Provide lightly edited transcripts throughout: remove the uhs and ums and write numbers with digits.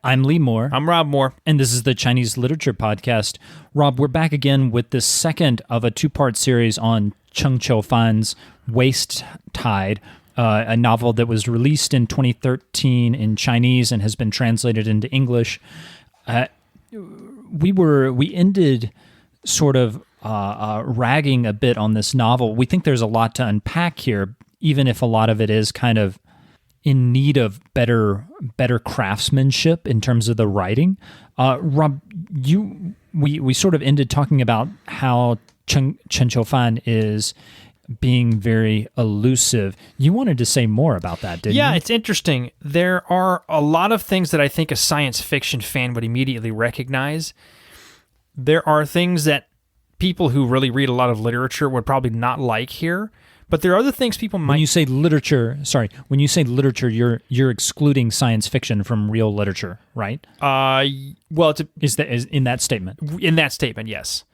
I'm Lee Moore. I'm Rob Moore. And this is the Chinese Literature Podcast. Rob, we're back again with the second of a two-part series on Chen Qiufan's Waste Tide, a novel that was released in 2013 in Chinese and has been translated into English. We ended sort of ragging a bit on this novel. We think there's a lot to unpack here, even if a lot of it is kind of in need of better craftsmanship in terms of the writing. Rob, we sort of ended talking about how Chen Qiufan is being very elusive. You wanted to say more about that, didn't you? Yeah, it's interesting. There are a lot of things that I think a science fiction fan would immediately recognize. There are things that people who really read a lot of literature would probably not like here. But there are other things people might... When you say literature, you're excluding science fiction from real literature, right? Well, is in that statement? In that statement, yes.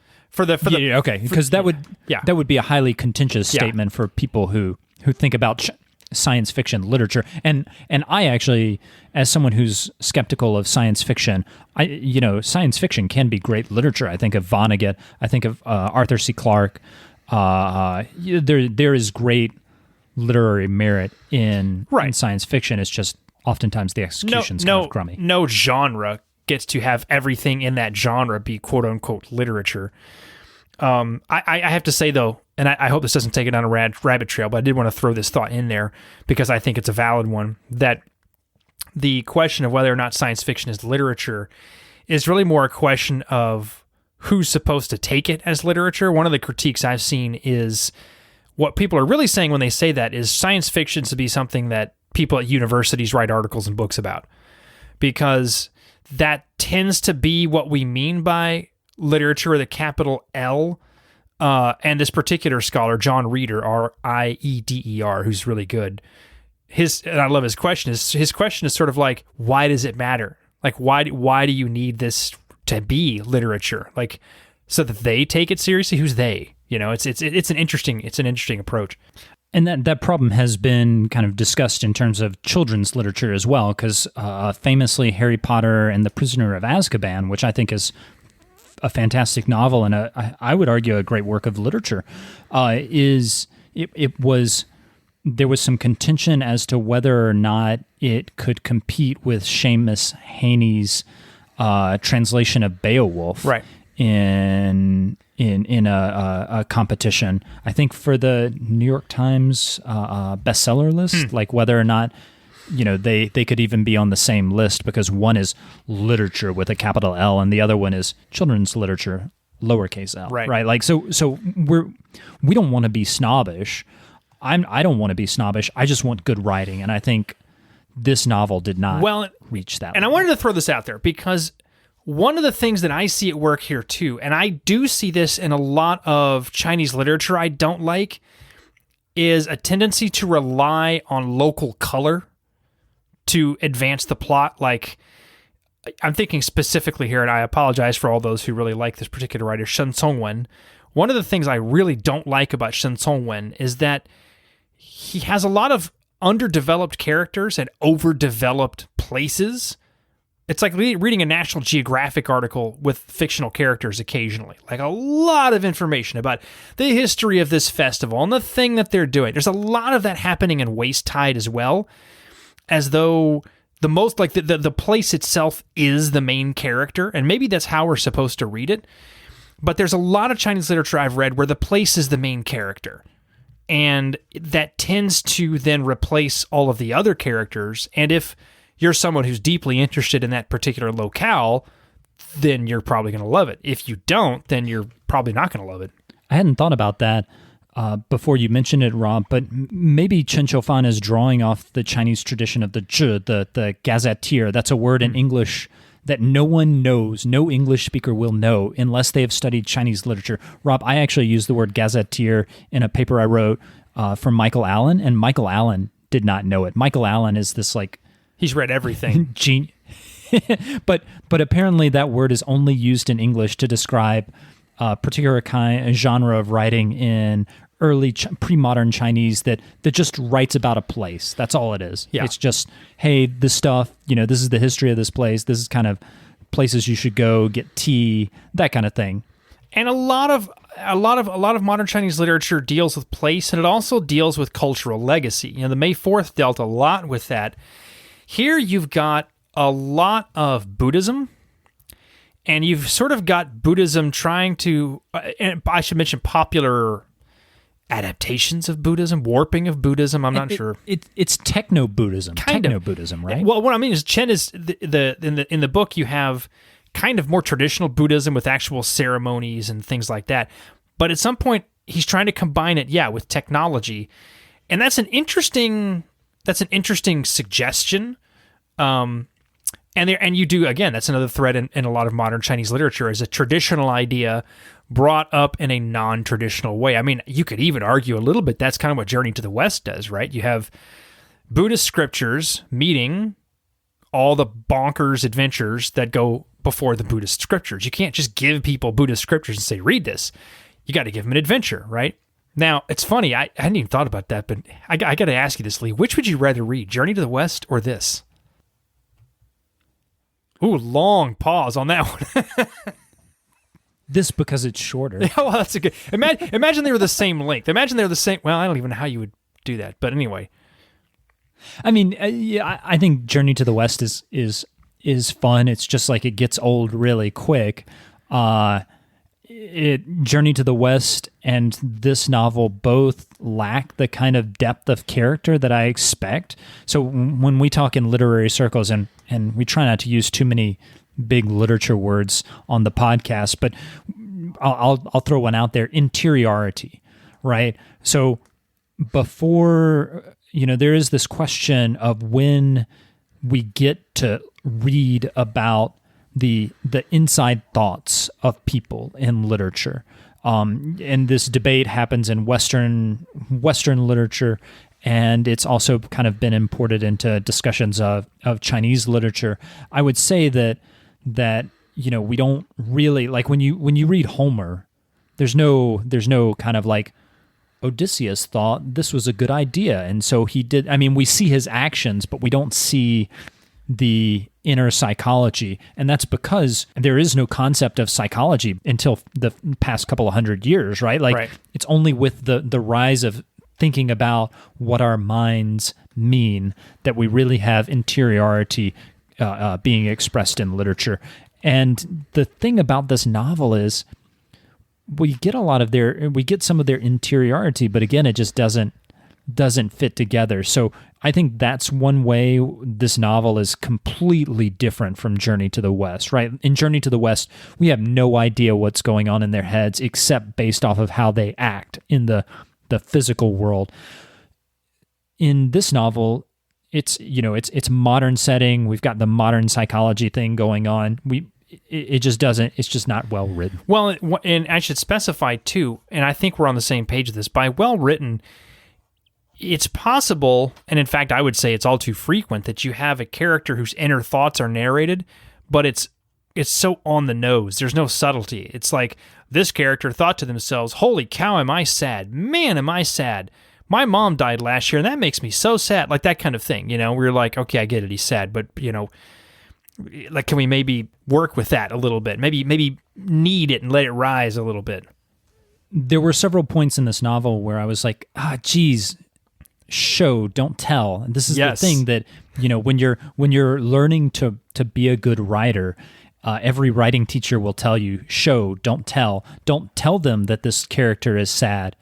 Okay, because that would be a highly contentious statement for people who think about science fiction literature. And I actually, as someone who's skeptical of science fiction, science fiction can be great literature. I think of Vonnegut. I think of Arthur C. Clarke. There is great literary merit in science fiction. It's just oftentimes the execution's kind of crummy. No genre gets to have everything in that genre be quote unquote literature. I have to say though, and I hope this doesn't take it on a rabbit trail, but I did want to throw this thought in there because I think it's a valid one, that the question of whether or not science fiction is literature is really more a question of who's supposed to take it as literature. One of the critiques I've seen is what people are really saying when they say that is science fiction to be something that people at universities write articles and books about, because that tends to be what we mean by literature with a capital L. And this particular scholar, John Reeder, R-I-E-D-E-R, who's really good. And I love his question. His question is sort of like, why does it matter? Like, why do you need this to be literature, like, so that they take it seriously? Who's they? It's an interesting approach. And that problem has been kind of discussed in terms of children's literature as well, because famously Harry Potter and the Prisoner of Azkaban, which I think is a fantastic novel and I would argue a great work of literature, there was some contention as to whether or not it could compete with Seamus Heaney's translation of Beowulf, right, in a competition. I think for the New York Times bestseller list, like whether or not they could even be on the same list, because one is literature with a capital L and the other one is children's literature, lowercase l. Right. Like so we don't want to be snobbish. I don't want to be snobbish. I just want good writing, and I think this novel did not reach that level. I wanted to throw this out there because one of the things that I see at work here too, and I do see this in a lot of Chinese literature I don't like, is a tendency to rely on local color to advance the plot. Like, I'm thinking specifically here, and I apologize for all those who really like this particular writer, Chen Qiufan. One of the things I really don't like about Chen Qiufan is that he has a lot of underdeveloped characters and overdeveloped places. It's like reading a National Geographic article with fictional characters occasionally. Like a lot of information about the history of this festival and the thing that they're doing. There's a lot of that happening in Waste Tide as well, as though the place itself is the main character, and maybe that's how we're supposed to read it. But there's a lot of Chinese literature I've read where the place is the main character. And that tends to then replace all of the other characters. And if you're someone who's deeply interested in that particular locale, then you're probably going to love it. If you don't, then you're probably not going to love it. I hadn't thought about that before you mentioned it, Rob, but maybe Chen Qiufan is drawing off the Chinese tradition of the zhi, the gazetteer. That's a word in English that no one knows, no English speaker will know unless they have studied Chinese literature. Rob, I actually used the word gazetteer in a paper I wrote for Michael Allen, and Michael Allen did not know it. Michael Allen is this he's read everything. But apparently that word is only used in English to describe a particular genre of writing in early pre-modern Chinese that just writes about a place. That's all it is. Yeah. It's just, hey, this stuff, this is the history of this place. This is kind of places you should go get tea, that kind of thing. And a lot of modern Chinese literature deals with place, and it also deals with cultural legacy. The May 4th dealt a lot with that. Here you've got a lot of Buddhism, and you've sort of got Buddhism trying to, and I should mention popular adaptations of Buddhism, warping of Buddhism. I'm not sure. It's techno-Buddhism. Techno-Buddhism, right? Well, what I mean is Chen is in the book you have kind of more traditional Buddhism with actual ceremonies and things like that. But at some point he's trying to combine it, with technology. And that's an interesting suggestion. And you do, again, that's another thread in a lot of modern Chinese literature, is a traditional idea brought up in a non-traditional way. I mean, you could even argue a little bit that's kind of what Journey to the West does, right? You have Buddhist scriptures meeting all the bonkers adventures that go before the Buddhist scriptures. You can't just give people Buddhist scriptures and say, read this. You got to give them an adventure, right? Now, it's funny, I hadn't even thought about that, but I got to ask you this, Lee. Which would you rather read, Journey to the West or this? Ooh, long pause on that one. This because it's shorter. Oh, well, that's a good... Imagine they were the same length. Imagine they were the same... Well, I don't even know how you would do that, but anyway. I mean, I think Journey to the West is fun. It's just like it gets old really quick. Journey to the West and this novel both lack the kind of depth of character that I expect. So when we talk in literary circles, and we try not to use too many big literature words on the podcast, but I'll throw one out there: interiority, right? So before, there is this question of when we get to read about the inside thoughts of people in literature. And this debate happens in Western literature, and it's also kind of been imported into discussions of Chinese literature. I would say that we don't really, like, when you read Homer, there's no kind of like, Odysseus thought this was a good idea, and so he did. I mean, we see his actions, but we don't see the inner psychology, and that's because there is no concept of psychology until the past couple of 100 years, right? Like, It's only with the rise of thinking about what our minds mean that we really have interiority being expressed in literature. And the thing about this novel is we get some of their interiority, but again, it just doesn't fit together. So I think that's one way this novel is completely different from Journey to the West, right? In Journey to the West, we have no idea what's going on in their heads except based off of how they act in the physical world. In this novel, it's modern setting. We've got the modern psychology thing going on. It's just not well written. Well, and I should specify too, and I think we're on the same page with this, by well written, it's possible, and in fact, I would say it's all too frequent, that you have a character whose inner thoughts are narrated, but it's so on the nose. There's no subtlety. It's like, this character thought to themselves, holy cow, am I sad? Man, am I sad. My mom died last year, and that makes me so sad. Like that kind of thing, We're like, okay, I get it, he's sad, but, like, can we maybe work with that a little bit? Maybe knead it and let it rise a little bit. There were several points in this novel where I was like, geez, show, don't tell. And this is the thing that, when you're learning to be a good writer, every writing teacher will tell you, show, don't tell. Don't tell them that this character is sad.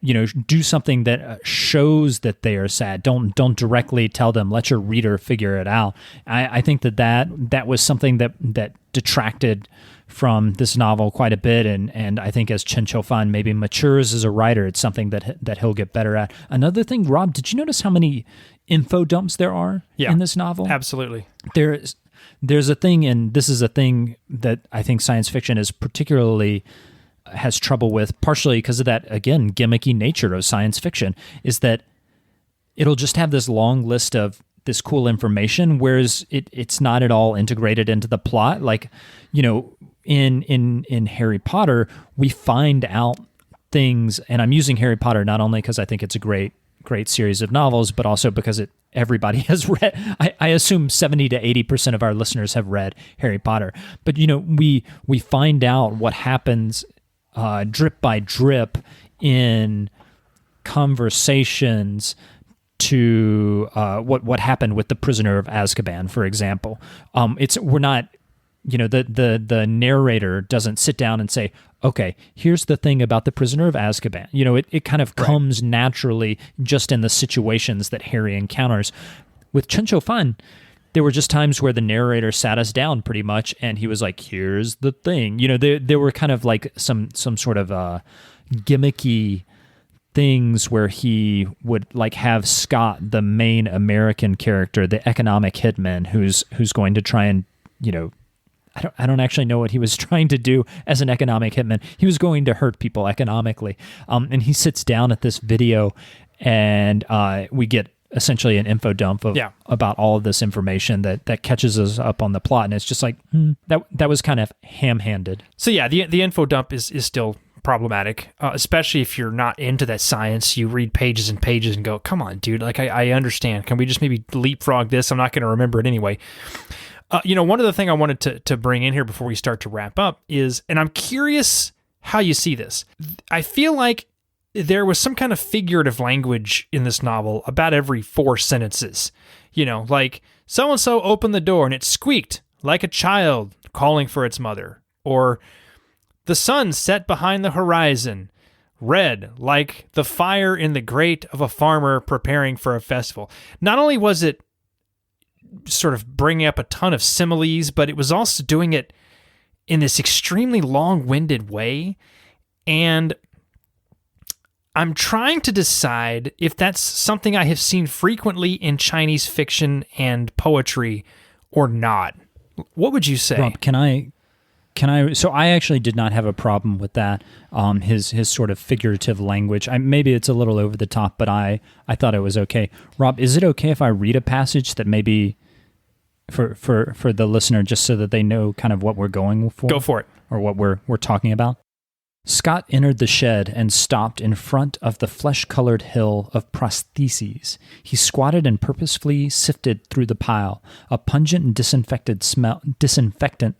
Do something that shows that they are sad. Don't directly tell them. Let your reader figure it out. I think that was something that detracted from this novel quite a bit, and I think as Chen Qiufan maybe matures as a writer, it's something that he'll get better at. Another thing, Rob, did you notice how many info dumps there are in this novel? Absolutely. There's a thing, and this is a thing that I think science fiction is particularly has trouble with, partially because of that, again, gimmicky nature of science fiction, is that it'll just have this long list of this cool information, whereas it's not at all integrated into the plot. Like, in Harry Potter, we find out things, and I'm using Harry Potter not only because I think it's a great series of novels, but also because everybody has read. I assume 70 to 80% of our listeners have read Harry Potter. But we find out what happens drip by drip in conversations to what happened with the prisoner of Azkaban, for example. We're not. The narrator doesn't sit down and say, okay, here's the thing about the prisoner of Azkaban. It kind of comes naturally just in the situations that Harry encounters. With Chen Qiufan, there were just times where the narrator sat us down pretty much, and he was like, here's the thing. There were kind of like some sort of gimmicky things where he would like have Scott, the main American character, the economic hitman, who's going to try and, I don't actually know what he was trying to do as an economic hitman. He was going to hurt people economically. And he sits down at this video, and we get essentially an info dump about all of this information that catches us up on the plot. And it's just like, that was kind of ham-handed. So yeah, the info dump is still problematic, especially if you're not into that science. You read pages and pages and go, come on, dude, like I understand. Can we just maybe leapfrog this? I'm not going to remember it anyway. One of the things I wanted to bring in here before we start to wrap up is, and I'm curious how you see this. I feel like there was some kind of figurative language in this novel about every 4 sentences. Like, so-and-so opened the door and it squeaked like a child calling for its mother. Or, the sun set behind the horizon, red like the fire in the grate of a farmer preparing for a festival. Not only was it sort of bringing up a ton of similes, but it was also doing it in this extremely long-winded way. And I'm trying to decide if that's something I have seen frequently in Chinese fiction and poetry or not. What would you say? Rob, can I? So I actually did not have a problem with that. His sort of figurative language. Maybe it's a little over the top, but I thought it was okay. Rob, is it okay if I read a passage that maybe for the listener, just so that they know kind of what we're going for? Go for it. Or what we're talking about? Scott entered the shed and stopped in front of the flesh-colored hill of prostheses. He squatted and purposefully sifted through the pile. A pungent and disinfectant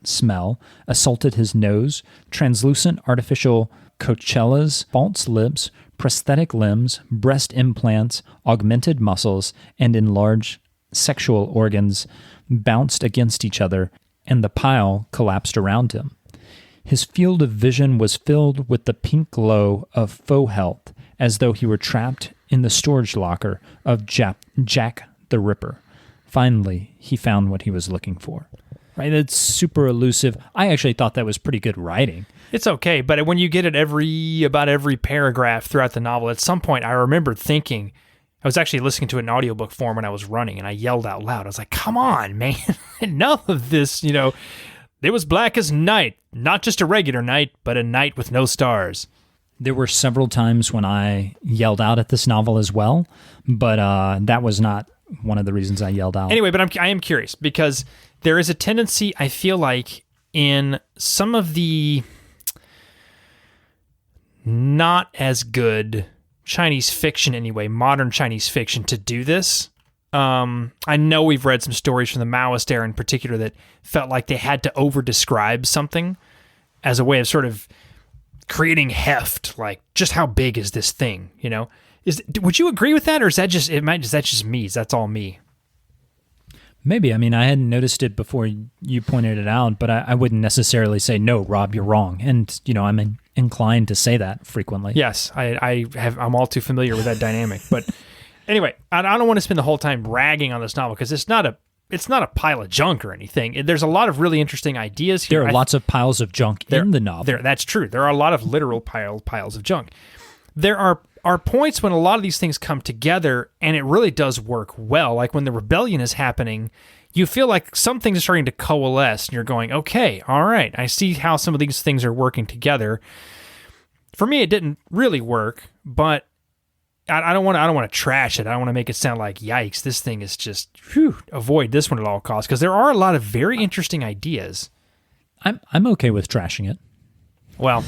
smell assaulted his nose. Translucent artificial Coachellas, false lips, prosthetic limbs, breast implants, augmented muscles, and enlarged sexual organs bounced against each other, and the pile collapsed around him. His field of vision was filled with the pink glow of faux health, as though he were trapped in the storage locker of Jack the Ripper. Finally, he found what he was looking for. Right? It's super elusive. I actually thought that was pretty good writing. It's okay, but when you get it about every paragraph throughout the novel, at some point I remembered thinking, I was actually listening to it in audiobook form when I was running, and I yelled out loud. I was like, come on, man, enough of this, It was black as night, not just a regular night, but a night with no stars. There were several times when I yelled out at this novel as well, but that was not one of the reasons I yelled out. Anyway, but I am curious, because there is a tendency, I feel like, in some of the not as good Chinese fiction anyway, modern Chinese fiction, to do this. I know we've read some stories from the Maoist era in particular that felt like they had to over-describe something as a way of sort of creating heft, like just how big is this thing, Would you agree with that, or is that just me? Is that's all me? Maybe. I mean, I hadn't noticed it before you pointed it out, but I wouldn't necessarily say, no, Rob, you're wrong. And, I'm inclined to say that frequently. Yes, I'm all too familiar with that dynamic. But anyway, I don't want to spend the whole time ragging on this novel, because it's not a pile of junk or anything. There's a lot of really interesting ideas here. There are lots of piles of junk in the novel. That's true. There are a lot of literal piles of junk. There are points when a lot of these things come together, and it really does work well. Like when the rebellion is happening, you feel like some things are starting to coalesce, and you're going, okay, all right, I see how some of these things are working together. For me, it didn't really work, but I don't want to trash it. I don't want to make it sound like, yikes, this thing is just, avoid this one at all costs, because there are a lot of very interesting ideas. I'm okay with trashing it. Well,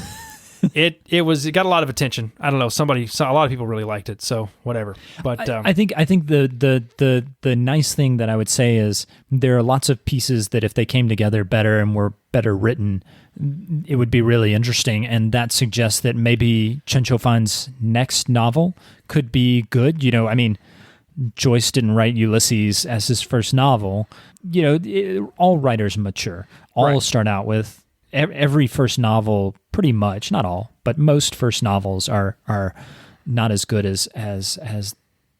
it got a lot of attention. I don't know. A lot of people really liked it. So whatever. But I think the nice thing that I would say is there are lots of pieces that if they came together better and were better written, it would be really interesting. And that suggests that maybe Chen Qiufan's next novel could be good. I mean, Joyce didn't write Ulysses as his first novel. All writers mature. All start out with every first novel, pretty much, not all, but most first novels are not as good as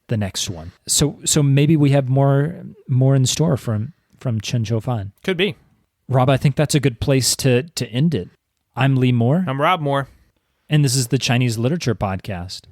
the next one. So maybe we have more in store from Chen Qiufan. Could be. Rob, I think that's a good place to end it. I'm Lee Moore. I'm Rob Moore. And this is the Chinese Literature Podcast.